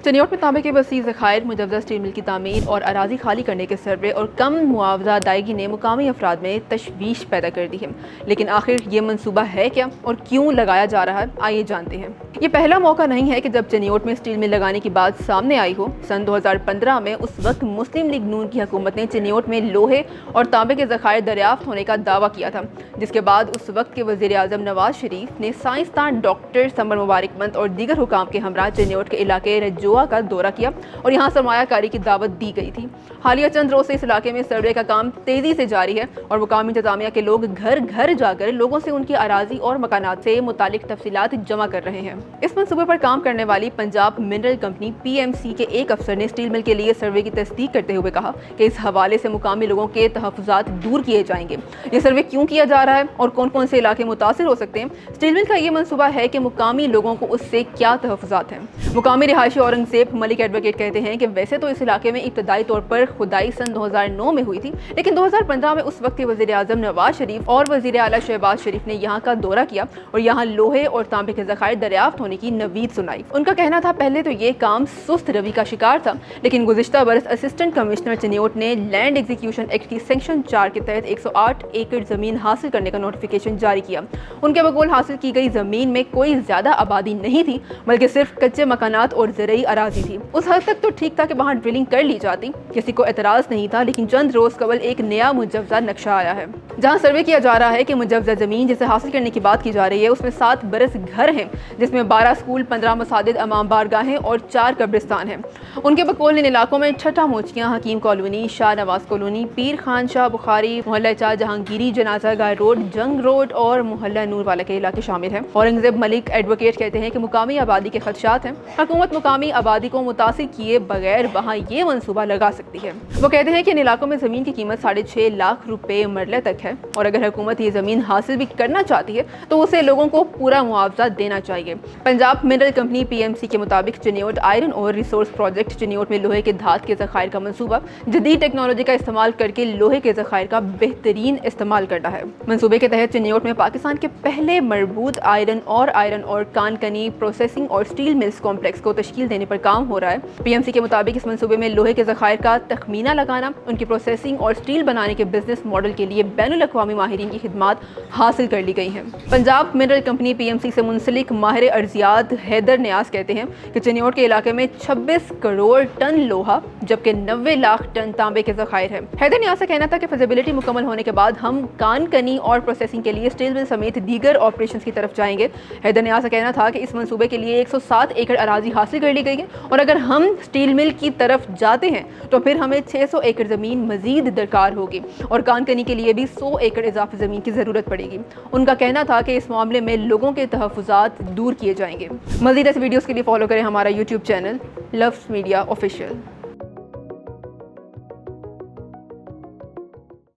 चनियोट में तांबे के वसी ज़खायर, मुजव्वज़ स्टील मिल की तामीर और अराजी खाली करने के सर्वे और कम मुआवजा अदायगी ने मुकामी अफराद में तशवीश पैदा कर दी है। लेकिन आखिर ये मनसूबा है क्या और क्यों लगाया जा रहा है, आइए जानते हैं। ये पहला मौका नहीं है कि जब चनियोट में स्टील मिल लगाने की बात सामने आई हो। सन 2015 में उस वक्त मुस्लिम लीग नून की हुकूमत ने चनियोट में लोहे और तांबे के ज़खायर दरियाफ्त होने का दावा किया था, जिसके बाद उस वक्त के वज़ीर आज़म नवाज शरीफ ने साइंसदान डॉक्टर समर मुबारकमंद और दीगर हुकाम के हमरा चनियोट के इलाके रजोआ का दौरा किया और यहाँ सरमायाकारी की दावत दी गई थी। हालिया चंद रोज से इस इलाके में सर्वे का काम तेजी से जारी है और मुकामी इंतजामिया के लोग घर घर जाकर लोगों से उनकी अराजी और मकानात से मुतालिक तफसीलात जमा कर रहे हैं। इस मंसूबे पर काम करने वाली पंजाब मिनरल कंपनी PMC के एक अफसर ने स्टील मिल के लिए सर्वे की तस्दीक करते हुए कहा कि इस हवाले से मुकामी लोगों के तहफ़्फ़ुज़ात दूर किए जाएंगे। ये सर्वे क्यों किया जा रहा है और कौन कौन से इलाके मुतासिर हो सकते हैं? स्टील मिल का ये मनसूबा है कि मुकामी लोगों को उससे क्या तहफ़्फ़ुज़ात हैं। मुकामी रिहायशी औरंगज़ेब मलिक एडवोकेट कहते हैं कि वैसे तो इस इलाके में इब्तदाई तौर पर खुदाई सन 2009 में हुई थी, लेकिन 2015 में उस वक्त के वज़ीर आज़म नवाज शरीफ और वज़ीर आला शहबाज शरीफ ने यहाँ का दौरा किया और यहाँ लोहे और तांबे के ज़खायर दरियाफ्त होने की नवीद सुनाई। उनका कहना था पहले तो ये काम सुस्त रवि का शिकार था, लेकिन गुज़िश्ता बरस असिस्टेंट कमिश्नर चनियोट ने लैंड एग्जीक्यूशन एक्ट की सेक्शन 4 के तहत 108 एकड़ ज़मीन हासिल करने का नोटिफिकेशन जारी किया। उनके बकौल हासिल की गई ज़मीन में कोई ज़्यादा आबादी नहीं थी, बल्कि सिर्फ कच्चे मकानात और ज़रई अराजी थी। उस हद तक तो ठीक था कि वहाँ ड्रिलिंग कर ली जाती, किसी को एतराज़ नहीं था। लेकिन चंद रोज़ कबल एक नया मुजव्वज़ा नक्शा आया है, जहाँ सर्वे किया जा रहा है कि मुजव्वज़ा ज़मीन जिसे हासिल करने की बात की जा रही है उसमें 7 बरस घर हैं, जिसमें 12 स्कूल, 15 मसाजिद, अमाम बारगाहें और 4 कब्रिस्तान हैं। उनके बकौल इन इलाकों में छठा मोचियाँ, हकीम कॉलोनी, शाह नवाज कॉलोनी, पीर खान शाह बुखारी, मोहल्ला चार जहांगीरी, जनाजा गाह रोड, जंग रोड और मोहल्ला नूर वाला के इलाके शामिल हैं। औरंगज़ेब मलिक एडवोकेट कहते हैं कि मुकामी आबादी के खदशात हैं। हुकूमत मुकामी आबादी को मुतासिर किए बगैर वहाँ ये मनसूबा लगा सकती है। वो कहते हैं कि इन इलाकों में ज़मीन की कीमत 6.5 लाख रुपए मरले तक है और अगर हुकूमत ये ज़मीन हासिल भी करना चाहती है तो उसे लोगों को पूरा मुआवजा देना चाहिए। पंजाब मिनरल कंपनी PMC के मुताबिक चनियोट आयरन और रिसोर्स प्रोजेक्ट चनियोट में लोहे के धात के ज़खायर का मनसूबा जदीद टेक्नोलॉजी का इस्तेमाल करके लोहे के ज़खायर का बेहतरीन इस्तेमाल करना है। मनसूबे के तहत चनियोट में पाकिस्तान के पहले मरबूत आयरन और कानकनी प्रोसेसिंग और स्टील मिल्स कॉम्प्लेक्स को तश्कील देने पर काम हो रहा है। PMC के मुताबिक इस मनसूबे में लोहे के ज़खायर का तखमीना लगाना, उनकी प्रोसेसिंग और स्टील बनाने के बिजनेस मॉडल के लिए बैनुल-अक़वामी माहिरीन की खिदमात हासिल कर ली गई हैं। पंजाब मिनरल कंपनी PMC से मुंसलिक माहिर अर्जियात हैदर नियाज कहते हैं कि चनियोट के इलाके में 26 करोड़ टन लोहा जबकि 90 लाख टन तांबे के ज़खायर हैं। हैदर नियाज का कहना था कि फिजिबिलिटी मुकम्मल होने के बाद हम कानकनी और प्रोसेसिंग के लिए स्टील मिल समेत दीगर ऑपरेशंस की तरफ जाएंगे। हैदर नियाज का कहना था कि इस मनसूबे के लिए 107 एकड़ अराजी हासिल कर ली गई है और अगर हम स्टील मिल की तरफ जाते हैं तो फिर हमें 600 एकड़ ज़मीन मजीद दरकार होगी और कानकनी के लिए भी 100 एकड़ इजाफी ज़मीन की ज़रूरत पड़ेगी। उनका कहना था कि इस मामले में लोगों के तहफ़्फ़ुज़ात दूर किए जाएंगे। मज़ीद ऐसे वीडियोज़ के लिए फॉलो करें हमारा YouTube channel loves media official.